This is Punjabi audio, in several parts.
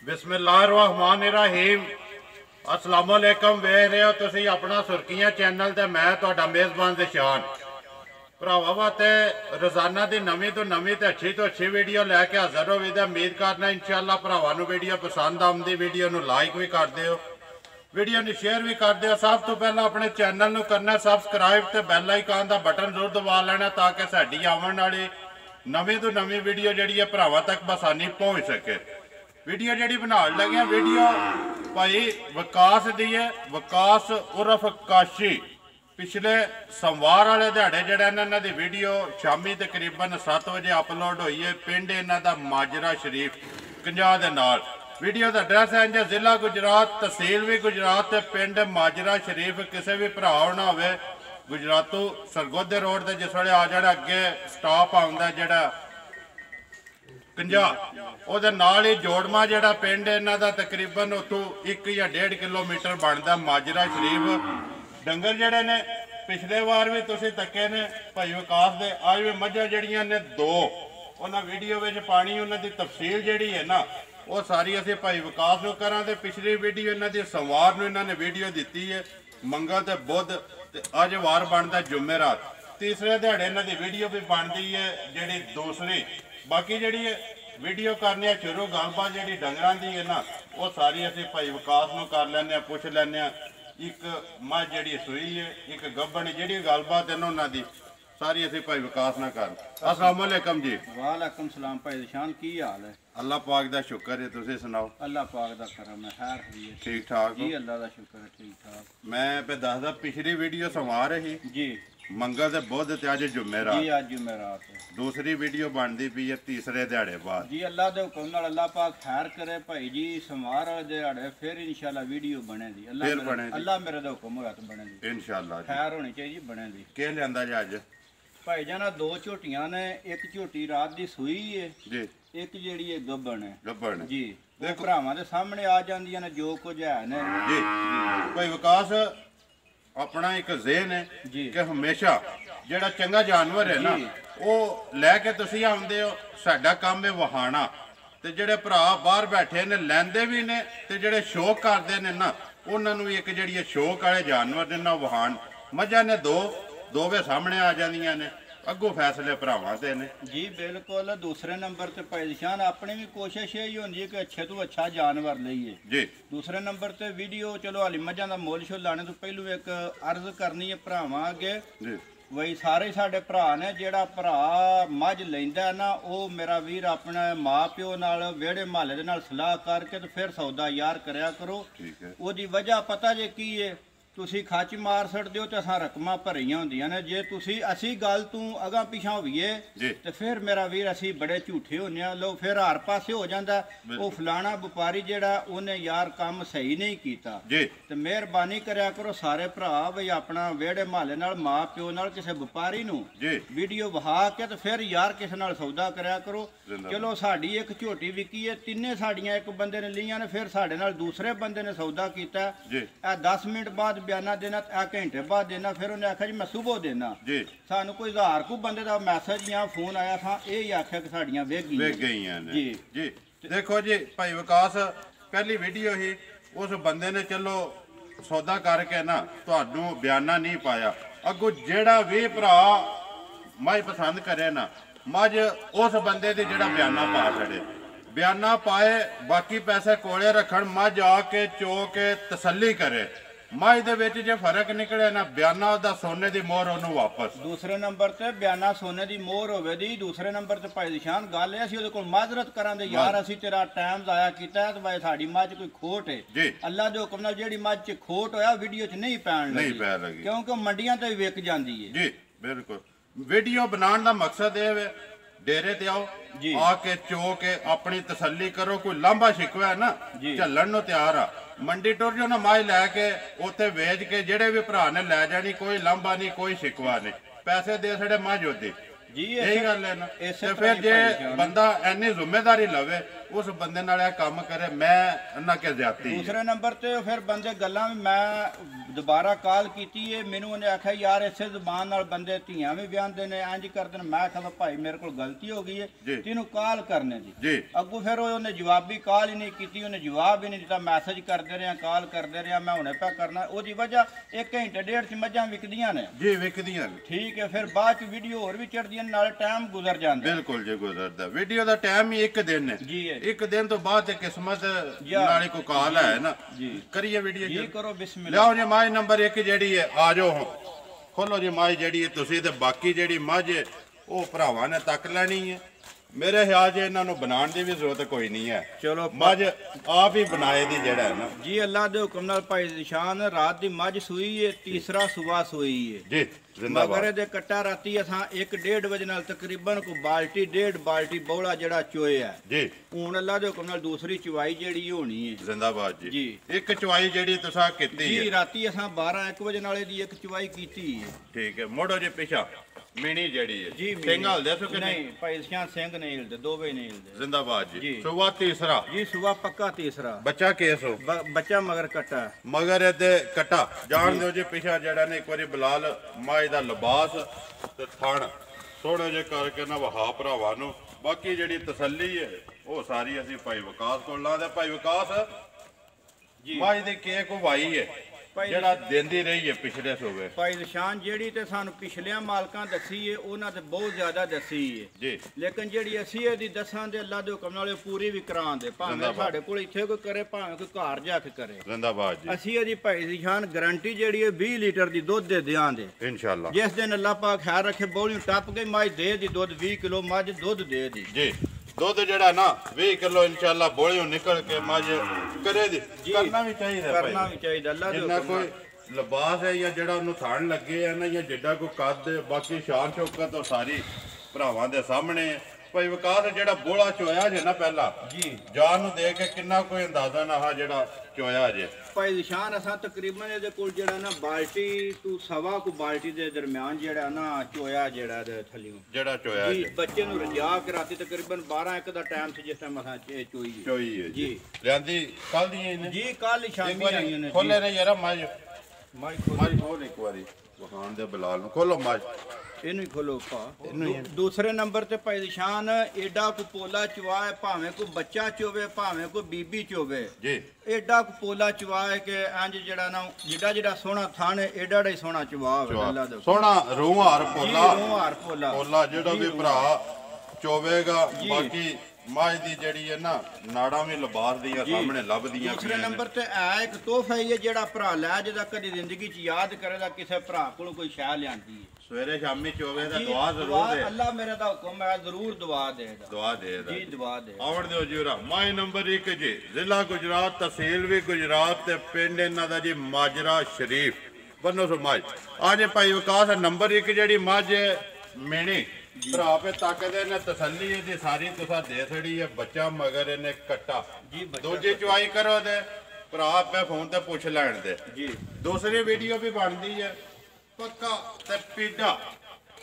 बिस्मिल्लाहिर्रहमानिर्रहीम। अस्सलाम वालेकुम। वेख रहे हो तुसी अपना सुर्खियां चैनल ते मैं तुहाडा मेज़बान दिशान भरावां वास्ते रोजाना की नवीं तो नवीं ते अच्छी तो अच्छी वीडियो लैके हाज़र हो। उम्मीद करना इंशाअल्लाह भरावां नूं वीडियो पसंद आउंदी। वीडियो नूं लाइक भी कर दिओ, वीडियो नूं शेयर भी कर दिओ। सब तो पहला अपने चैनल नूं करना सबसक्राइब ते बैल आइकन दा बटन जरूर दबा लेना ताकि साडी आउण वाली नवीं तो नवीं वीडियो जिहड़ी है भरावां तक बसानी पहुँच सके। वीडियो जी बना लगे वीडियो भाई विकास दी है। विकास उर्फ काशी पिछले सोमवार वाले दिहाड़े जड़ा इन्हों की वीडियो शामी तकरीबन 7 बजे अपलोड हुई है। पिंड इन्हों का माजरा शरीफ कंजाह दे नाल। वीडियो का एड्रैस है इंज जिला गुजरात, तहसील भी गुजरात, पिंड माजरा शरीफ। किसी भी भरा होना हो गुजरातों सरगोधे रोड से जिस वे आ जाना अगे स्टाप आता जड़ा कंजाह ਉਹਦੇ ਨਾਲ ही जोड़मा जड़ा पिंड इन्हों का तकरीबन उतों 1 या 1.5 किलोमीटर बनता माजरा शरीफ। डंगर जड़े ने पिछले वार भी तुम तके ने भाई विकास दे, अज भी मझां जड़ियां ने 2 उन्होंने वीडियो में पानी उन्होंने तफसील जी है ना वो सारी असी भाई विकास को करा। पिछली वीडियो इन्होंने सोमवार को इन्होंने वीडियो दी है, मंगल तो बुध अज वार बनता जुमेरात। तीसरे दिहाड़े इन्हों की वीडियो भी बनती है जी दूसरी। बाकी जी वीडियो करने शुरू गलबात जी डंगर की है ना वो सारी असी भाई विकास में कर लें, पुछ लें। एक मझ जी सूई है, एक गब्बन जी गलबात इन्होंने की सारी असी भाई विकास ना कर। अस्सलाम वालेकुम जी। वालेकुम सलाम भाई दिशान, की हाल है? अल्लाह पाक दा शुक्र है, तुसी सुनाओ? अल्लाह पाक दा करम है, खैर है ठीक ठाक जी, अल्लाह दा शुक्र है, ठीक ठाक। मैं पे दसदा पिछली वीडियो सोमवार ही जी, मंगल ते बुध ते अज जुमेरात जी, आज जुमेरात है। दूसरी वीडियो बनती पई है तीसरे दिहाड़े बाद। जी अल्लाह दे हुक्म नाल अल्लाह पाक खैर करे भाई जी। सोमवार वाले दिहाड़े फिर इंशाल्लाह वीडियो बनेगी। अल्लाह मेरे दा हुक्म होया तो बनेगी इंशाल्लाह। खैर होनी चाहिए, बनेगी। के लियांदा जी अज? भाई जाना 2 झोटियां ने, एक झोटी रात दी सूई है जी, एक जेड़ी है गब्बन है गब्बन जी। वो भरावां दे सामने आ जांदियां ने जो कुछ है ने जी। भाई विकास अपना एक ज़हन है जी कि हमेशा जेड़ा चंगा जानवर है ना वो लैके तुसी आउंदे हो। साडा काम है वहाना ते जेड़े भरा बाहर बैठे ने लैंदे भी ने ते जेड़े शौक करते ने ना उन्हां नूं एक जेड़ी शौक वाले जानवर ने ना वहान। मझां ने 2 वे सामने आ जांदियां ने, अगों फैसले भरावां ते ने जी। बिल्कुल। दूसरे नंबर ते भाई निशान अपनी भी कोशिश यही होंदी है कि अच्छे तो अच्छा जानवर लईए जी। दूसरे नंबर ते वीडियो चलो हाली मझां दा मोल शोल लाने तो पहलू एक अर्ज करनी है भरावां अगे जी। वही सारे साडे भरा ने जेड़ा भरा मझ लैंदा ना वो मेरा वीर अपने माँ प्यो नाल वेड़े महल्ले दे नाल सलाह करके तो फिर सौदा यार करया करो। ठीक है। ओदी वजह पता जे की है, तुसी खच मार छड़दे हो तो असां रकमां भरियां होंदियां ने। जे तुसी असी गल तू अगां पिछां होईए ते फिर मेरा वीर असी बड़े झूठे होने लो, फिर हर पासे हो जांदा वो फलाना व्यापारी जेड़ा उन्हें यार काम सही नहीं कीता जी। ते मेहरबानी करया करो सारे भरा बई अपना वेड़े महल्ले नाल माँ प्यो नाल किसी व्यापारी नूं वीडियो वहा के ते फिर यार किसे नाल सौदा करया करो। चलो साडी एक झोटी विकी है, तिन्ने साड़ियां एक बंदे ने लियां ने, फिर साडे नाल दूसरे बंदे ने सौदा कीता। 10 मिनट बाद बयाना देना, घंटे बाद देना, फिर उन्हें आख्या जी मैं सुबह देना। सानू कोई 1000 को बंदे का मैसेज या फोन आया था, यही आख्या कि साड़ियां वेच गईयां ने जी जी। देखो जी भाई विकास पहली वीडियो ही उस बंदे ने चलो सौदा करके ना तुहानू बयाना नहीं पाया। अगों जेड़ा भी भरा मझ पसंद करे ना मझ उस बंदे दी जेड़ा बयाना पा छड़े, बयाना पाए बाकी पैसे कोले रखन, मझ आके चो के तसल्ली करे। मझ दे विच जे फर्क निकले ना बयाना दा सोने दी मोहर ओनू वापस। दूसरे नंबर ते बयाना सोने दी मोहर होवे दी। दूसरे नंबर ते भाई निशान गल है असीं ओहदे कोल माजरत करांदे यार असीं तेरा टाइम जाया कीता है ते भाई साडी मझ कोई खोट है। अल्लाह दे हुक्म नाल जेड़ी मझ च खोट होया वीडियो च नहीं पैण लगी क्योंकि मंडियां ते विक जांदी है जी। बिल्कुल। वीडियो बनाने दा मकसद ये है डेरे ते आओ आके चो के अपनी तसल्ली करो। कोई लांभा शिकवा है ना झल्लन नूं तैयार आ, मंडी टुर जो ना मझ लैके उत्थे वेच के जेड़े भी भरा ने लै जानी, कोई लांभा नहीं कोई शिकवा नहीं, पैसे दे छड़े मझ ओदी जी। यही गल है ना। ते फिर जे बंदा इन्नी जिम्मेदारी लवे ਉਸ ਬੰਦੇ ਨਾਲ ਇਹ ਕੰਮ ਕਰੇ ਮੈਂ ਨਾ ਕਿ ਜ਼ਿਆਦਤੀ। ਦੂਸਰੇ ਨੰਬਰ ਤੇ ਫਿਰ ਬੰਦੇ ਗੱਲਾਂ ਵੀ ਮੈਂ ਦੁਬਾਰਾ ਕਾਲ ਕੀਤੀ ਹੈ, ਮੈਨੂੰ ਉਹਨੇ ਆਖਿਆ ਯਾਰ ਇਸੇ ਜ਼ੁਬਾਨ ਨਾਲ ਬੰਦੇ ਧੀਆਂ ਵੀ ਬਿਆਨਦੇ ਨੇ, ਇੰਜ ਕਰਦੇ ਨੇ। ਮੈਂ ਕਿਹਾ ਭਾਈ ਮੇਰੇ ਕੋਲ ਗਲਤੀ ਹੋ ਗਈ ਹੈ, ਤੈਨੂੰ ਕਾਲ ਕਰਨੇ ਦੀ। ਅੱਗੋਂ ਫਿਰ ਉਹਨੇ ਜਵਾਬੀ ਕਾਲ ਹੀ ਨਹੀਂ ਕੀਤੀ, ਉਹਨੇ ਜਵਾਬ ਹੀ ਨਹੀਂ ਦਿੱਤਾ। ਮੈਸੇਜ ਕਰਦੇ ਰਿਹਾ, ਕਾਲ ਕਰਦੇ ਰਿਹਾ, ਮੈਂ ਹੁਣੇ ਪਿਆ ਕਰਨਾ। ਉਹਦੀ ਵਜ੍ਹਾ 1 ਘੰਟੇ ਡੇਢ ਚ ਮੱਝਾਂ ਵਿਕਦੀਆਂ ਨੇ ਜੀ, ਵਿਕਦੀਆਂ ਨੇ। ਠੀਕ ਹੈ, ਫਿਰ ਬਾਅਦ ਚ ਵੀਡੀਓ ਹੋਰ ਵੀ ਚੜਦੀਆਂ, ਨਾਲ ਟਾਈਮ ਗੁਜ਼ਰ ਜਾਂਦਾ। ਬਿਲਕੁਲ ਜੀ, ਗੁਜ਼ਰਦਾ। ਵੀਡੀਓ ਦਾ ਟਾਈਮ ਹੀ 1 ਦਿਨ ਹੈ ਜੀ। 1 ਦਿਨ ਤੋਂ ਬਾਅਦ ਤੇ ਕਿਸਮਤ ਨਾਲ ਕੋਈ ਕਾਲ ਹੈ ਨਾ ਜੀ। ਕਰੀਏ ਵੀਡੀਓ ਜੀ, ਕਰੋ ਬਿਸਮਿਲ੍ਲਾ। ਲਿਆਓ ਜੀ ਮਾਝ ਨੰਬਰ 1 ਜਿਹੜੀ ਹੈ, ਆ ਜਾਓ ਖੋਲੋ ਜੀ ਮਾਝ ਜਿਹੜੀ ਹੈ ਤੁਸੀਂ, ਤੇ ਬਾਕੀ ਜਿਹੜੀ ਮੱਝ ਉਹ ਭਰਾਵਾਂ ਨੇ ਤੱਕ ਲੈਣੀ ਹੈ। ਮੇਰੇ ਖਿਆਲ 'ਚ ਇਹਨਾਂ ਨੂੰ ਬਣਾਉਣ ਦੀ ਵੀ ਜ਼ਰੂਰਤ ਕੋਈ ਨਹੀਂ ਹੈ। ਚਲੋ ਮੱਝ ਆਪ ਹੀ ਬਣਾਏ ਦੀ ਜਿਹੜਾ ਹੈ ਨਾ ਜੀ। ਅੱਲਾ ਦੇ ਹੁਕਮ ਨਾਲ ਭਾਈ ਨਿਸ਼ਾਨ ਰਾਤ ਦੀ ਮੱਝ ਸੂਈ ਹੈ, ਤੀਸਰਾ ਸੁਬਾ ਸੂਈ ਹੈ ਜੀ। ਮਗਰ ਇਹਦੇ ਕੱਟਾ ਰਾਤੀ ਅਸਾਂ 1-1.5 ਵਜੇ ਨਾਲ ਤਕਰੀਬਨ ਕੋ ਬਾਲਟੀ 1.5 ਬਾਲਟੀ ਬੋਲਾ ਜਿਹੜਾ ਚੋਇਆ ਜੀ। ਹੁਣ ਅੱਲਾ ਦੇ ਹੁਕਮ ਨਾਲ ਦੂਸਰੀ ਚਵਾਈ ਜਿਹੜੀ ਹੋਣੀ ਹੈ। ਜ਼ਿੰਦਾਬਾਦ ਜੀ। ਇੱਕ ਚਵਾਈ ਜਿਹੜੀ ਤੁਸੀਂ ਕੀਤੀ ਹੈ ਜੀ, ਰਾਤੀ ਅਸਾਂ 12-1 ਵਜੇ ਨਾਲ ਇਹਦੀ ਇੱਕ ਚਵਾਈ ਕੀਤੀ ਹੈ। ਠੀਕ ਹੈ, ਮੋੜੋ ਜੀ ਪਿਛਾ ਮੀਣੀ ਜਿਹੜੀ ਹੈ ਜੀ। ਸਿੰਘ ਹਲਦੇ ਸੋ ਕਿ ਨਹੀਂ ਭਾਈ ਨਿਸ਼ਾਨ ਸਿੰਘ ਨਹੀਂ ਹਿਲਦੇ, ਦੋਵੇਂ ਨਹੀਂ ਹਿਲਦੇ। ਜ਼ਿੰਦਾਬਾਦ ਜੀ। ਸੁਬਾ ਤੀਸਰਾ ਜੀ, ਸੁਬਾ ਪੱਕਾ ਤੀਸਰਾ। ਬੱਚਾ ਕੇਸ ਹੋ ਬੱਚਾ ਮਗਰ ਕੱਟਾ, ਮਗਰ ਇਹਦੇ ਕੱਟਾ ਜਾਣ ਦਿਓ ਜੀ। ਪਿਛਾ ਜਿਹੜਾ ਨੇ ਇੱਕ ਵਾਰੀ ਬਲਾਲ ਮਾਝ ਦਾ ਲਿਬਾਸ ਤੇ ਥਣ ਥੋੜੇ ਜਿਹੇ ਕਰਕੇ ਨਾ ਵਹਾ ਭਰਾਵਾਂ ਨੂੰ। ਬਾਕੀ ਜਿਹੜੀ ਤਸੱਲੀ ਹੈ ਉਹ ਸਾਰੀ ਅਸੀਂ ਭਾਈ ਵਿਕਾਸ ਕੋਲ ਲਾਉਂਦੇ। ਭਾਈ ਵਿਕਾਸ ਜੀ ਮਾਝ ਦੀ ਕੇਕ ਵਾਈ ਹੈ ਜਿਹੜਾ ਦਿੰਦੀ ਰਹੀ ਹੈ ਪਿਛਲੇ ਸੂਬੇ। ਭਾਈ ਨਿਸ਼ਾਨ ਜਿਹੜੀ ਤੇ ਸਾਨੂੰ ਪਿਛਲਿਆਂ ਮਾਲਕਾਂ ਦੱਸੀ ਹੈ ਉਹਨਾਂ ਤੇ ਬਹੁਤ ਜ਼ਿਆਦਾ ਦੱਸੀ ਹੈ ਜੀ, ਲੇਕਿਨ ਜਿਹੜੀ ਅਸੀਂ ਇਹਦੀ ਦੱਸਾਂ ਦੇ ਅੱਲਾ ਦੇ ਹੁਕਮ ਨਾਲ ਪੂਰੀ ਵੀ ਕਰਾਉਂਦੇ। ਭਾਵੇਂ ਸਾਡੇ ਕੋਲ ਇੱਥੇ ਕੋਈ ਕਰੇ, ਭਾਵੇਂ ਕੋਈ ਘਰ ਜਾ ਕੇ ਕਰੇ। ਜ਼ਿੰਦਾਬਾਦ ਜੀ। ਅਸੀਂ ਇਹਦੀ ਭਾਈ ਨਿਸ਼ਾਨ ਗਾਰੰਟੀ ਜਿਹੜੀ ਹੈ 20 ਲੀਟਰ ਦੀ ਦੁੱਧ ਦੇ ਦਿਆਂਗੇ ਇਨਸ਼ਾਅੱਲਾ। ਜਿਸ ਦਿਨ ਅੱਲਾ ਪਾਕ ਖੈਰ ਰੱਖੇ ਬੋਲੀ ਟੱਪ ਗਈ ਮੱਝ ਦੇ ਦੀ ਦੁੱਧ 20 ਕਿਲੋ ਮੱਝ ਦੁੱਧ ਦੇ ਦੀ ਜੀ। ਦੁੱਧ ਜਿਹੜਾ ਨਾ 20 ਕਿਲੋ ਇਨਸ਼ਾਅੱਲਾ ਬੋਲਿਓ ਨਿਕਲ ਕੇ ਮੱਝ ਕਰੇ ਦੀ। ਕਰਨਾ ਵੀ ਚਾਹੀਦਾ, ਕਰਨਾ ਵੀ ਚਾਹੀਦਾ ਅੱਲਾ ਦੇ ਜਿੰਨਾ ਕੋਈ ਲਿਬਾਸ ਹੈ ਜਾਂ ਜਿਹੜਾ ਉਹਨੂੰ ਥਾਣ ਲੱਗੇ ਆ ਨਾ, ਜਾਂ ਜਿੱਡਾ ਕੋਈ ਕੱਦ, ਬਾਕੀ ਸ਼ਾਨ ਸ਼ੌਕਤ ਉਹ ਸਾਰੀ ਭਰਾਵਾਂ ਦੇ ਸਾਹਮਣੇ। ਭਾਈ ਵਿਕਾਸ ਜਿਹੜਾ ਬੋਲਾ ਚੋਇਆ ਜੇ ਨਾ ਪਹਿਲਾਂ ਜੀ, ਜਾਨ ਨੂੰ ਦੇ ਕੇ ਕਿੰਨਾ ਕੋਈ ਅੰਦਾਜ਼ਾ ਨਾ ਆ ਜਿਹੜਾ ਚੋਇਆ ਜੇ। ਭਾਈ ਨਿਸ਼ਾਨ ਅਸਾਂ ਤਕਰੀਬਨ ਇਹਦੇ ਕੋਲ ਜਿਹੜਾ ਨਾ ਬਾਲਟੀ ਤੋਂ ਸਵਾ ਕੋ ਬਾਲਟੀ ਦੇ ਦਰਮਿਆਨ ਜਿਹੜਾ ਨਾ ਚੋਇਆ ਜਿਹੜਾ ਦੇ ਥੱਲਿਓਂ ਜਿਹੜਾ ਚੋਇਆ ਜੀ। ਬੱਚੇ ਨੂੰ ਰਜਾ ਕੇ ਰਾਤੀ ਤਕਰੀਬਨ 12-1 ਦਾ ਟਾਈਮ ਸੀ ਜਿਸ ਟਾਈਮ ਅਸਾਂ ਚੋਈ ਹੈ ਜੀ। ਲਿਆਂਦੀ ਕੱਲ ਦੀਆਂ ਇਹਨੇ ਜੀ, ਕੱਲ ਸ਼ਾਮੀ ਆਈਆਂ ਨੇ। ਖੋਲੇ ਨੇ ਯਾਰ ਮੱਝ ਖੋਲ ਇੱਕ ਵਾਰੀ ਵਹਾਨ ਦੇ ਬਲਾਲ ਨੂੰ ਖੋਲੋ ਮੱਝ ਇਹਨੂੰ ਹੀ ਖੋਲੋ ਪਾ। ਦੂਸਰੇ ਨੰਬਰ ਤੇ ਭਾਈ ਨਿਸ਼ਾਨ ਏਡਾ ਕੋ ਪੋਲਾ ਚਵਾ ਹੈ, ਭਾਵੇਂ ਕੋਈ ਬੱਚਾ ਚੋਵੇ ਭਾਵੇਂ ਕੋਈ ਬੀਬੀ ਚੋਵੇ ਜੀ। ਏਡਾ ਕੋ ਪੋਲਾ ਚਵਾ ਹੈ ਕਿ ਇੰਜ ਜਿਹੜਾ ਨਾ ਜਿਹੜਾ ਸੋਹਣਾ ਥਣ ਏਡਾ ਹੀ ਸੋਹਣਾ ਚਵਾ ਹੋਵੇ ਅੱਲਾ ਦਾ ਸੋਹਣਾ ਰੂਹ ਹਾਰ ਪੋਲਾ। ਰੂਹ ਹਾਰ ਪੋਲਾ ਜਿਹੜਾ ਵੀ ਭਰਾ ਚੋਵੇਗਾ। ਬਾਕੀ ਮੱਝ ਦੀ ਜਿਹੜੀ ਹੈ ਨਾ ਨਾੜਾਂ ਵੀ ਲਿਬਾਸ ਦੀਆਂ ਸਾਹਮਣੇ ਲੱਭਦੀਆਂ। ਦੂਸਰੇ ਨੰਬਰ ਤੇ ਇਹ ਇੱਕ ਤੋਹਫਾ ਹੀ ਹੈ ਜਿਹੜਾ ਭਰਾ ਲੈ ਜਿਹਦਾ ਕਦੀ ਜ਼ਿੰਦਗੀ 'ਚ ਯਾਦ ਕਰੇਗਾ ਕਿਸੇ ਭਰਾ ਕੋਲੋਂ ਕੋਈ ਸ਼ੈ ਲਿਆਂਦੀ ਹੈ। ਸਵੇਰੇ ਸ਼ਾਮੀ ਚੋਵੇ ਦਾ ਦੁਆ ਜ਼ਰੂਰ ਦੇ। ਅੱਲਾ ਮੇਰੇ ਦਾ ਹੁਕਮ ਹੈ ਜ਼ਰੂਰ ਦੁਆ ਦੇਗਾ। ਦੁਆ ਦੇਗਾ ਜੀ, ਦੁਆ ਦੇ। ਆਵਣ ਦਿਓ ਜੀ। ਮਾਝ ਨੰਬਰ 1 ਜੀ, ਜ਼ਿਲ੍ਹਾ ਗੁਜਰਾਤ, ਤਹਿਸੀਲ ਵੀ ਗੁਜਰਾਤ ਤੇ ਪਿੰਡ ਇਹਨਾਂ ਦਾ ਜੀ ਮਾਜਰਾ ਸ਼ਰੀਫ ਬੰਨੋ ਸੋ ਮੱਝ। ਆ ਜੇ ਭਾਈ ਵਿਕਾਸ ਨੰਬਰ 1 ਜਿਹੜੀ ਮੱਝ ਮੇਣੀ ਭਰਾ ਪੇ ਤਾਕਦੇ ਨੇ, ਤਸੱਲੀ ਇਹਦੀ ਸਾਰੀ ਤੁਸੀਂ ਦੇ ਛੜੀ ਹੈ। ਬੱਚਾ ਮਗਰ ਇਹਨੇ ਕੱਟਾ ਜੀ। ਦੂਜੀ ਚਵਾਈ ਕਰੋ ਤੇ ਭਰਾ ਆਪੇ ਫੋਨ ਤੇ ਪੁੱਛ ਲੈਣ ਦੇ ਜੀ। ਦੂਸਰੀ ਵੀਡੀਓ ਵੀ ਬਣਦੀ ਹੈ ਪੱਕਾ ਤੇ ਪੀਡਾ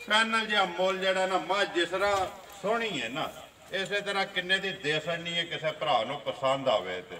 ਪੈਨਲ ਜਿਹਾ ਮੁੱਲ ਜਿਹੜਾ ਨਾ ਮੱਝ ਜਿਸ ਤਰ੍ਹਾਂ ਸੋਹਣੀ ਹੈ ਨਾ, ਇਸੇ ਤਰ੍ਹਾਂ ਕਿੰਨੇ ਦੀ ਦੇ ਸਕਣੀ ਹੈ ਕਿਸੇ ਭਰਾ ਨੂੰ ਪਸੰਦ ਆਵੇ ਤੇ।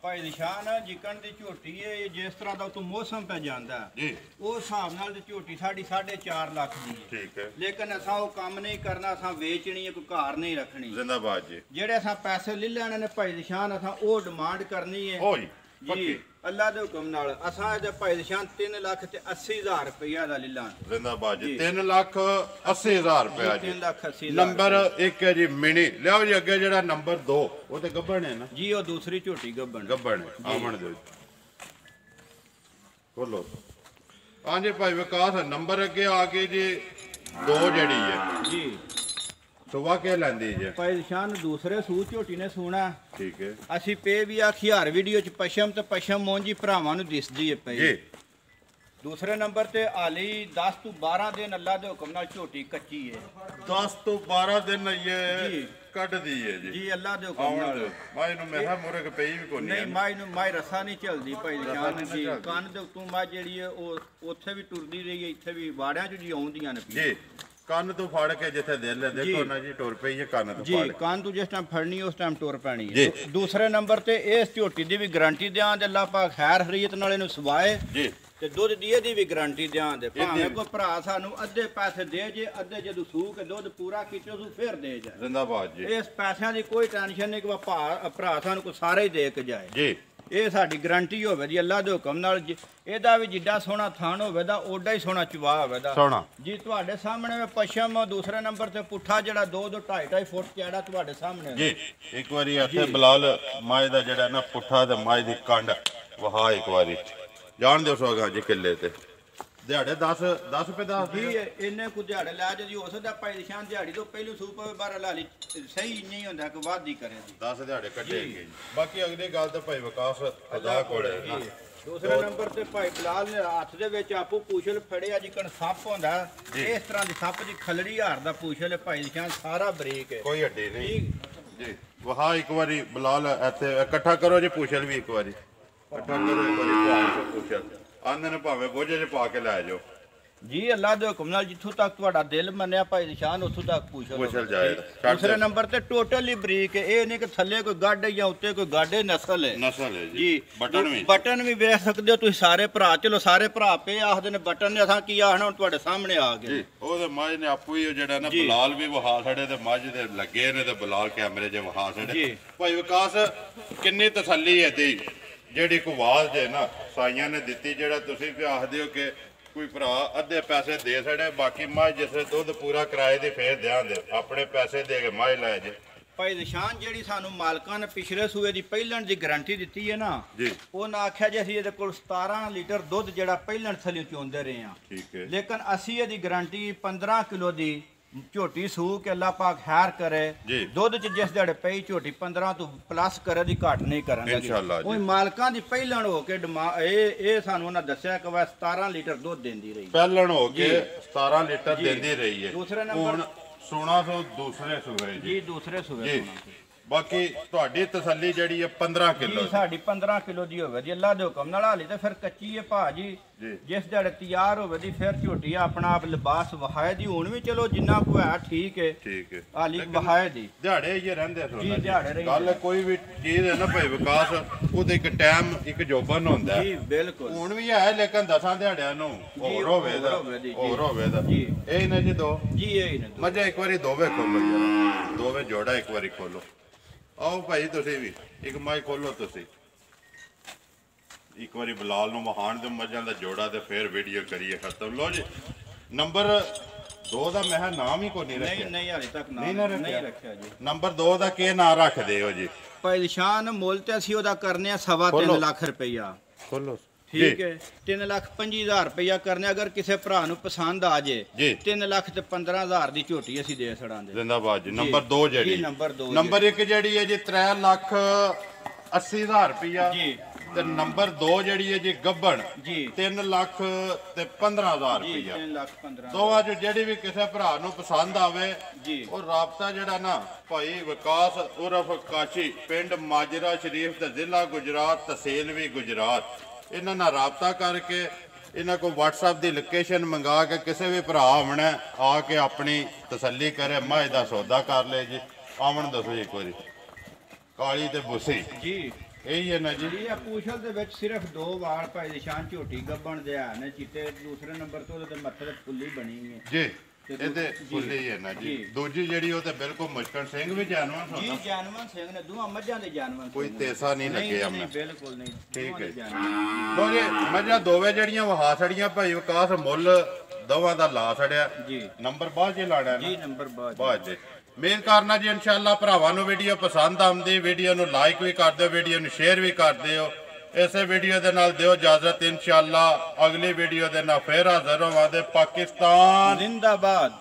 ਭਾਈ ਨਿਸ਼ਾਨ ਜਿਕਣ ਦੀ ਝੋਟੀ ਹੈ, ਜਿਸ ਤਰ੍ਹਾਂ ਦਾ ਉਤੋਂ ਮੌਸਮ ਪੈ ਜਾਂਦਾ ਜੀ, ਉਸ ਹਿਸਾਬ ਨਾਲ ਤੇ ਝੋਟੀ ਸਾਡੀ 4.5 ਲੱਖ ਦੀ ਹੈ। ਠੀਕ ਹੈ, ਲੇਕਿਨ ਅਸਾਂ ਉਹ ਕੰਮ ਨਹੀਂ ਕਰਨਾ, ਅਸਾਂ ਵੇਚਣੀ ਹੈ, ਕੋਈ ਘਰ ਨਹੀਂ ਰੱਖਣੀ। ਜ਼ਿੰਦਾਬਾਦ ਜੀ। ਜਿਹੜੇ ਅਸਾਂ ਪੈਸੇ ਲੈ ਲੈਣੇ ਨੇ ਭਾਈ ਨਿਸ਼ਾਨ ਅਸਾਂ ਉਹ ਡਿਮਾਂਡ ਕਰਨੀ ਹੈ ਓਏ ਜੀ ਅੱਲਾ ਦੇ ਹੁਕਮ ਨਾਲ। ਅਸਾਂ ਇਹਦੇ ਭਾਈ ਨਿਸ਼ਾਨ 3,80,000 ਰੁਪਇਆ ਦਾ ਲੈ ਲਾਂ। ਜ਼ਿੰਦਾਬਾਦ ਜੀ। 3,80,000 ਰੁਪਇਆ ਜੀ। 3,80,000 ਨੰਬਰ 1 ਹੈ ਜੀ ਮਿਣੀ। ਲਿਆਓ ਜੀ ਅੱਗੇ ਜਿਹੜਾ ਨੰਬਰ 2 ਉਹ ਤੇ ਗੱਬਣ ਹੈ ਨਾ ਜੀ, ਉਹ ਦੂਸਰੀ ਝੋਟੀ ਗੱਬਣ ਹੈ। ਆਵਣ ਦਿਓ ਖੋਲੋ। ਹਾਂਜੀ ਭਾਈ ਵਿਕਾਸ ਨੰਬਰ ਅੱਗੇ ਆ ਕੇ ਜੀ 2 ਜਿਹੜੀ ਹੈ ਜੀ। ਸੁਬਾ ਕੇ ਲੈਂਦੀ ਜੇ ਭਾਈ ਨਿਸ਼ਾਨ ਦੂਸਰੇ ਸੂਤ ਝੋਟੀ ਨੇ ਸੋਣਾ। ਠੀਕ ਹੈ, ਅਸੀਂ ਪੇ ਵੀ ਆਖੀ ਹਰ ਵੀਡੀਓ ਚ ਪਸ਼ਮ ਤੇ ਪਸ਼ਮ ਮੋਂਜੀ ਭਰਾਵਾਂ ਨੂੰ ਦਿਸਦੀ ਹੈ ਪਈ ਜੀ। ਦੂਸਰੇ ਨੰਬਰ ਤੇ ਆਲੀ 10 ਤੋਂ 12 ਦਿਨ ਅੱਲਾ ਦੇ ਹੁਕਮ ਨਾਲ ਝੋਟੀ ਕੱਚੀ ਹੈ। 10 ਤੋਂ 12 ਦਿਨ ਇਹ ਕੱਢਦੀ ਹੈ ਜੀ। ਜੀ, ਅੱਲਾ ਦੇ ਹੁਕਮ ਨਾਲ। ਮਾਈ ਨੂੰ ਮੈਂ ਕਿਹਾ ਮੁਰਗ ਪਈ ਵੀ ਕੋਈ ਨਹੀਂ, ਮਾਈ ਰਸਾ ਨਹੀਂ ਚੱਲਦੀ ਭਾਈ ਨਿਸ਼ਾਨ ਜੀ। ਕੰਨ ਦੇ ਉੱਤੋਂ ਮਾਂ ਜਿਹੜੀ ਹੈ ਉਹ ਉੱਥੇ ਵੀ ਟੁਰਦੀ ਰਹੀ ਹੈ, ਇੱਥੇ ਵੀ ਵਾੜਿਆਂ ਚ ਜੀ ਆਉਂਦੀਆਂ ਨੇ ਜੀ। ਕੰਨ ਤੋਂ ਫੜ ਕੇ ਜਿੱਥੇ ਦਿਲ ਹੈ ਦੇਖੋ ਨਾ ਜੀ ਟੁਰ ਪਈ ਹੈ ਕੰਨ ਤੋਂ ਜੀ ਕੰਨ ਤੋਂ ਜਿਸ ਟਾਈਮ ਫੜਨੀ ਉਸ ਟਾਈਮ ਟੁਰ ਪੈਣੀ ਹੈ। ਦੂਸਰੇ ਨੰਬਰ ਤੇ ਇਸ ਝੋਟੀ ਦੀ ਵੀ ਗਾਰੰਟੀ ਦਿਆਂ ਤੇ ਅੱਲਾਹ ਪਾਕ ਖੈਰ ਹਰੀਅਤ ਨਾਲ ਇਹਨੂੰ ਸਵਾਏ ਜੀ ਤੇ ਦੁੱਧ ਦੀ ਇਹਦੀ ਵੀ ਗਾਰੰਟੀ ਦਿਆਂ ਦੇ ਭਾਵੇਂ ਕੋਈ ਭਰਾ ਸਾਨੂੰ ਅੱਧੇ ਪੈਸੇ ਦੇ ਜੇ ਅੱਧੇ ਜਦੋਂ ਸੂ ਕੇ ਦੁੱਧ ਪੂਰਾ ਕੀਤੇ ਉਸ ਫੇਰ ਦੇ ਜਾਏ। ਜ਼ਿੰਦਾਬਾਦ ਜੀ। ਇਸ ਪੈਸਿਆਂ ਦੀ ਕੋਈ ਟੈਨਸ਼ਨ ਨਹੀਂ ਕਿ ਭਰਾ ਸਾਨੂੰ ਕੋਈ ਸਾਰੇ ਹੀ ਦੇ ਕੇ ਜਾਏ ਜੀ। ਇਹ ਸਾਡੀ ਗਾਰੰਟੀ ਹੋਵੇ ਜੀ ਅੱਲਾ ਦੇ ਹੁਕਮ ਨਾਲ। ਇਹਦਾ ਵੀ ਜਿੱਡਾ ਸੋਹਣਾ ਥਾਣ ਹੋਵੇ ਦਾ ਓਡਾ ਹੀ ਸੋਹਣਾ ਚਵਾ ਹੋਵੇ ਦਾ ਸੋਹਣਾ ਜੀ। ਤੁਹਾਡੇ ਸਾਹਮਣੇ ਪਸ਼ਮ ਦੂਸਰੇ ਨੰਬਰ ਤੇ ਪੁੱਠਾ ਜਿਹੜਾ 2-2.5 ਫੁੱਟ ਚੜਾ ਤੁਹਾਡੇ ਸਾਹਮਣੇ ਜੀ। ਇੱਕ ਵਾਰੀ ਇੱਥੇ ਬਲਾਲ ਮਾਏ ਦਾ ਜਿਹੜਾ ਨਾ ਪੁੱਠਾ ਤੇ ਮਾਏ ਦੀ ਕੰਡ ਵਹਾ ਇੱਕ ਵਾਰੀ ਜਾਣ ਦਿਓ ਸੋਗਾ ਜੀ ਕਿੱਲੇ ਤੇ ਦਿਹਾੜੇ 10 ਰੁਪਏ ਦੱਸ ਜੀ। ਇਹਨੇ ਕੋ ਦਿਹਾੜੇ ਲੈ ਜੀ ਹੋ ਸਕਦਾ ਭਾਈ ਨਿਸ਼ਾਨ ਦਿਹਾੜੀ ਤੋਂ ਪਹਿਲੂ ਸੂਪ ਬਾਰ ਲਾ ਲਈ ਸਹੀ ਨਹੀਂ ਹੁੰਦਾ ਕਿ ਵਾਧੀ ਕਰੇ ਜੀ 10 ਦਿਹਾੜੇ ਕੱਢੇਗੇ। ਬਾਕੀ ਅਗਲੀ ਗੱਲ ਤਾਂ ਭਾਈ ਵਿਕਾਸ ਖੁਦਾ ਕੋਲ ਹੈ। ਦੂਸਰੇ ਨੰਬਰ ਤੇ ਭਾਈ ਬਲਾਲ ਨੇ ਹੱਥ ਦੇ ਵਿੱਚ ਆਪੂ ਪੂਛਲ ਫੜਿਆ ਜੀ ਕਣ ਸੱਪ ਹੁੰਦਾ ਇਸ ਤਰ੍ਹਾਂ ਦੀ ਸੱਪ ਦੀ ਖਲੜੀ ਹਾਰ ਦਾ ਪੂਛਲ ਭਾਈ ਨਿਸ਼ਾਨ ਸਾਰਾ ਬਰੀਕ ਹੈ ਕੋਈ ਹੱਡੀ ਨਹੀਂ ਜੀ। ਵਹਾ ਇੱਕ ਵਾਰੀ ਬਲਾਲ ਇੱਥੇ ਇਕੱਠਾ ਕਰੋ ਜੀ ਪੂਛਲ ਵੀ ਇੱਕ ਵਾਰੀ ਇਕੱਠਾ ਕਰੋ ਇੱਕ ਵਾਰੀ ਪੂਛਲ ਆਂਦੇ ਨੇ ਭਾਵੇਂ ਬੋਝੇ 'ਚ ਪਾ ਕੇ ਲੈ ਜਾਓ ਜੀ। ਅੱਲਾਹ ਦੇ ਹੁਕਮ ਨਾਲ ਜਿੱਥੋਂ ਤੱਕ ਤੁਹਾਡਾ ਦਿਲ ਮੰਨਿਆ ਭਾਈ ਨਿਸ਼ਾਨ ਉੱਥੋਂ ਤੱਕ ਪੁੱਛਲ ਜਾਏਗਾ। ਦੂਸਰੇ ਨੰਬਰ ਤੇ ਟੋਟਲੀ ਬਰੀਕ ਹੈ। ਇਹ ਨਹੀਂ ਕਿ ਥੱਲੇ ਕੋਈ ਗੱਡ ਜਾਂ ਉੱਤੇ ਕੋਈ ਗਾਡੇ ਨਸਲ ਹੈ ਜੀ। ਬਟਨ ਵੀ ਵੇਖ ਸਕਦੇ ਹੋ ਤੁਸੀਂ ਸਾਰੇ ਭਰਾ। ਚਲੋ ਸਾਰੇ ਭਰਾ ਪਏ ਆਖਦੇ ਨੇ ਬਟਨ ਨੇ ਅਸਾਂ ਕੀ ਆਖਣਾ ਹੁਣ ਤੁਹਾਡੇ ਸਾਹਮਣੇ ਆ ਗਏ। ਉਹਦੇ ਮਾਝ ਨੇ ਆਪੂ ਹੀ ਜਿਹੜਾ ਨਾ ਬਲਾਲ ਵੀ ਵਹਾ ਛੜੇ ਤੇ ਮਾਝ ਦੇ ਲੱਗੇ ਨੇ ਤੇ ਬਲਾਲ ਕੈਮਰੇ 'ਚ ਵਹਾ ਛੜੇ। ਭਾਈ ਵਿਕਾਸ ਕਿੰਨੀ ਤਸੱਲੀ ਹੈ ਤੇ ਜਿਹੜੀ ਕੋ ਆਵਾਜ਼ ਜੇ ਨਾ ਸਾਈਆਂ ਨੇ ਦਿੱਤੀ ਜਿਹੜਾ ਤੁਸੀਂ ਵੀ ਆਖਦੇ ਹੋ ਕਿ ਕੋਈ ਭਰਾ ਅੱਧੇ ਪੈਸੇ ਦੇ ਛੜੇ ਬਾਕੀ ਮਾਝ ਜਿਸ ਦੁੱਧ ਪੂਰਾ ਕਿਰਾਏ ਦੇ ਫੇਰ ਦਿਆਂਦੇ ਆਪਣੇ ਪੈਸੇ ਦੇ ਕੇ ਮਾਝ ਲੈ ਜੇ। ਭਾਈ ਨਿਸ਼ਾਨ ਜਿਹੜੀ ਸਾਨੂੰ ਮਾਲਕਾਂ ਨੇ ਪਿਛਲੇ ਸੂਏ ਦੀ ਪਹਿਲਣ ਦੀ ਗਾਰੰਟੀ ਦਿੱਤੀ ਹੈ ਨਾ ਉਹਨਾਂ ਆਖਿਆ ਜੇ ਅਸੀਂ ਇਹਦੇ ਕੋਲ 17 ਲੀਟਰ ਦੁੱਧ ਜਿਹੜਾ ਪਹਿਲਣ ਥੱਲੇ ਚੋਂਦੇ ਰਹੇ ਆ ਠੀਕ ਹੈ। ਲੇਕਿਨ ਅਸੀਂ ਇਹਦੀ ਗਾਰੰਟੀ 15 ਕਿਲੋ ਦੀ ਝੋਟੀ ਸੂ ਕੇ ਅੱਲਾਹ ਪਾਕ ਖੈਰ ਕਰੇ ਦੁੱਧ ਚ ਜਿਸ ਦਿਹਾੜੇ ਪਈ ਝੋਟੀ 15 ਤੋਂ ਪਲੱਸ ਕਰੇ ਦੀ ਘੱਟ ਨਹੀਂ ਕਰਾਂਗੇ ਇਨਸ਼ਾਅੱਲਾ। ਉਹ ਮਾਲਕਾਂ ਦੀ ਪਹਿਲਣ ਹੋ ਕੇ ਇਹ ਸਾਨੂੰ ਉਹਨਾਂ ਦੱਸਿਆ ਕਿ ਵਾ 17 ਲੀਟਰ ਦੁੱਧ ਦਿੰਦੀ ਰਹੀ ਪਹਿਲਣ ਹੋ ਕੇ 17 ਲੀਟਰ ਦਿੰਦੀ ਰਹੀ ਹੈ। ਦੂਸਰੇ ਨੰਬਰ 1600 ਦੂਸਰੇ ਸੂਏ ਜੀ ਦੂਸਰੇ ਸੂਏ। ਬਾਕੀ ਤੁਹਾਡੀ ਤਸੱਲੀ ਜਿਹੜੀ ਹੈ 15 ਕਿਲੋ ਜੀ ਸਾਡੀ 15 ਕਿਲੋ ਦੀ ਹੋਵੇ ਜੀ ਅੱਲਾ ਦੇ ਹੁਕਮ ਨਾਲ। ਹਾਲੀ ਤੇ ਫਿਰ ਕੱਚੀ ਹੈ ਭਾਜੀ ਜਿਸ ਦਿਹਾੜੇ ਤਿਆਰ ਹੋਵੇ ਦੀ ਫਿਰ ਝੋਟੀ ਆਪਣਾ ਆਪ ਲਿਬਾਸ ਵਹਾਏ ਦੀ ਹੁਣ ਵੀ ਚਲੋ ਜਿੰਨਾ ਕੋ ਹੈ ਠੀਕ ਹੈ ਹਾਲੀ ਵਹਾਏ ਦੀ ਦਿਹਾੜੇ ਇਹ ਰਹਿੰਦੇ ਜੀ ਦਿਹਾੜੇ ਗੱਲ ਕੋਈ ਵੀ ਚੀਜ਼ ਹੈ ਨਾ ਭਾਈ ਵਿਕਾਸ ਉਹਦੇ ਇੱਕ ਟਾਈਮ ਇੱਕ ਜੋਬਨ ਹੁੰਦਾ ਜੀ ਬਿਲਕੁਲ ਹੁਣ ਵੀ ਹੈ ਲੇਕਿਨ 10 ਦਿਹਾੜਿਆਂ ਨੂੰ ਹੋਰ ਹੋਵੇ ਦਾ ਜੀ। ਇਹ ਨੇ ਜੀ ਦੋ ਜੀ ਇਹ ਨੇ ਮੱਝਾਂ ਇੱਕ ਵਾਰੀ ਦੋਵੇਂ ਖੋਲੋ ਜਰਾ ਦੋਵੇਂ ਜੋੜਾ ਇੱਕ ਵਾਰੀ ਖੋਲੋ। ਆਓ ਭਾਈ ਤੁਸੀਂ ਵੀ ਇੱਕ ਮਾਈ ਖੋਲੋ ਤੁਸੀਂ ਇੱਕ ਵਾਰੀ ਬਲਾਲ ਨੂੰ ਮਹਾਨ ਦੇ ਮੱਝਾਂ ਦਾ ਜੋੜਾ ਤੇ ਫਿਰ ਵੀਡੀਓ ਕਰੀਏ ਖਤਮ। ਲੋ ਜੀ ਨੰਬਰ 2 ਦਾ ਮੈਂ ਨਾਮ ਹੀ ਕੋਈ ਨਹੀਂ ਰੱਖਿਆ। ਨਹੀਂ ਹਾਲੇ ਤੱਕ ਨਾਮ ਨਹੀਂ ਰੱਖਿਆ ਜੀ। ਨੰਬਰ 2 ਦਾ ਕੀ ਨਾਮ ਰੱਖਦੇ ਹੋ ਜੀ? ਭਾਈ ਨਿਸ਼ਾਨ ਮੁੱਲ ਤੇ ਅਸੀਂ ਉਹਦਾ ਕਰਨੇ ਆ 3.5 ਲੱਖ ਰੁਪਈਆ। ਖੋਲੋ ਠੀਕ ਹੈ 3,25,000 ਰੁਪਇਆ ਕਰਨੇ ਅਗਰ ਕਿਸੇ ਭਰਾ ਨੂੰ ਪਸੰਦ ਆ ਜੇ 3 ਲੱਖ ਤੇ 15,000 ਦੀ ਝੋਟੀ ਅਸੀਂ ਦੇ ਛੜਾਂਗੇ। ਜ਼ਿੰਦਾਬਾਦ ਜੀ। ਨੰਬਰ 2 ਜਿਹੜੀ ਨੰਬਰ 1 ਜਿਹੜੀ ਹੈ ਜੀ 3,80,000 ਰੁਪਇਆ ਜੀ ਤੇ ਨੰਬਰ 2 ਜਿਹੜੀ ਹੈ ਜੀ ਗੱਬਣ ਜੀ 3 ਲੱਖ ਤੇ 15,000 ਰੁਪਇਆ। 3 ਲੱਖ 15 ਦੋਵਾਂ ਚ ਜਿਹੜੀ ਵੀ ਕਿਸੇ ਭਰਾ ਨੂੰ ਪਸੰਦ ਆਵੇ ਉਹ ਰਾਬਤਾ ਜਿਹੜਾ ਨਾ ਭਾਈ ਵਿਕਾਸ ਉਰਫ ਕਾਸ਼ੀ ਪਿੰਡ ਮਾਜਰਾ ਸ਼ਰੀਫ ਤੇ ਜ਼ਿਲ੍ਹਾ ਗੁਜਰਾਤ ਤਹਿਸੀਲ ਵੀ ਗੁਜਰਾਤ ਇਹਨਾਂ ਨਾਲ ਰਾਬਤਾ ਕਰਕੇ ਇਹਨਾਂ ਕੋਲ WhatsApp ਦੀ ਲੋਕੇਸ਼ਨ ਮੰਗਾ ਕੇ ਕਿਸੇ ਵੀ ਭਰਾ ਆਉਣਾ ਆ ਕੇ ਆਪਣੀ ਤਸੱਲੀ ਕਰੇ ਮੱਝ ਦਾ ਸੌਦਾ ਕਰ ਲੈ ਜੀ। ਆਵਣ ਦੱਸੋ ਇੱਕ ਵਾਰੀ ਕਾਲੀ ਤੇ ਬੁੱਸੀ ਜੀ ਇਹੀ ਹੈ ਨਾ ਜੀ। ਇਹ ਪੂਛਲ ਦੇ ਵਿੱਚ ਸਿਰਫ 2 ਵਾਲ ਭਾਈ ਨਿਸ਼ਾਨ ਝੋਟੀ ਗੱਬਣ ਦੇ ਆ ਨੇ ਚਿੱਟੇ। ਦੂਸਰੇ ਨੰਬਰ ਤੋਂ ਉਹਦੇ ਮੱਥੇ ਤੇ ਫੁੱਲੀ ਬਣੀ ਹੈ ਜੀ ਇਹਦੇ ਫੁੱਲੀ ਹੈ ਨਾ ਜੀ। ਦੂਜੀ ਜਿਹੜੀ ਉਹ ਤੇ ਬਿਲਕੁਲ ਮੁਸ਼ਕਲ ਸਿੰਘ ਵੀ ਜਾਨਵਰ ਹੁੰਦਾ ਜੀ। ਜਾਨਵਰ ਸਿੰਘ ਨੇ ਦੋਹਾਂ ਮੱਝਾਂ ਦੇ ਜਾਨਵਰ ਕੋਈ ਤੇਸਾ ਨਹੀਂ ਲੱਗਿਆ ਮੈਂ ਬਿਲਕੁਲ ਨਹੀਂ ਠੀਕ ਹੈ। ਲੋ ਜੀ ਮੱਝਾਂ ਦੋਵੇਂ ਜਿਹੜੀਆਂ ਵਹਾ ਛੜੀਆਂ ਭਾਈ ਵਿਕਾਸ ਮੁੱਲ ਦੋਵਾਂ ਦਾ ਲਾ ਛੜਿਆ ਜੀ। ਨੰਬਰ ਬਾਅਦ ਜੇ ਲਾਣਾ ਜੀ ਨੰਬਰ ਬਾਅਦ ਜੇ ਮੇਨ ਕਰਨਾ ਜੀ ਇਨਸ਼ਾਅੱਲਾ। ਭਰਾਵਾਂ ਨੂੰ ਵੀਡੀਓ ਪਸੰਦ ਆਉਂਦੀ ਵੀਡੀਓ ਨੂੰ ਲਾਈਕ ਵੀ ਕਰ ਦਿਓ ਵੀਡੀਓ ਨੂੰ ਸ਼ੇਅਰ ਵੀ ਕਰ ਦਿਓ। ਇਸੇ ਵੀਡੀਓ ਦੇ ਨਾਲ ਦਿਓ ਇਜਾਜ਼ਤ ਇਨਸ਼ਾਅੱਲਾ। ਅਗਲੀ ਵੀਡੀਓ ਦੇ ਨਾਲ ਫੇਰ ਹਾਜ਼ਰ ਹੋਵਾਂਗੇ। ਪਾਕਿਸਤਾਨ ਜ਼ਿੰਦਾਬਾਦ।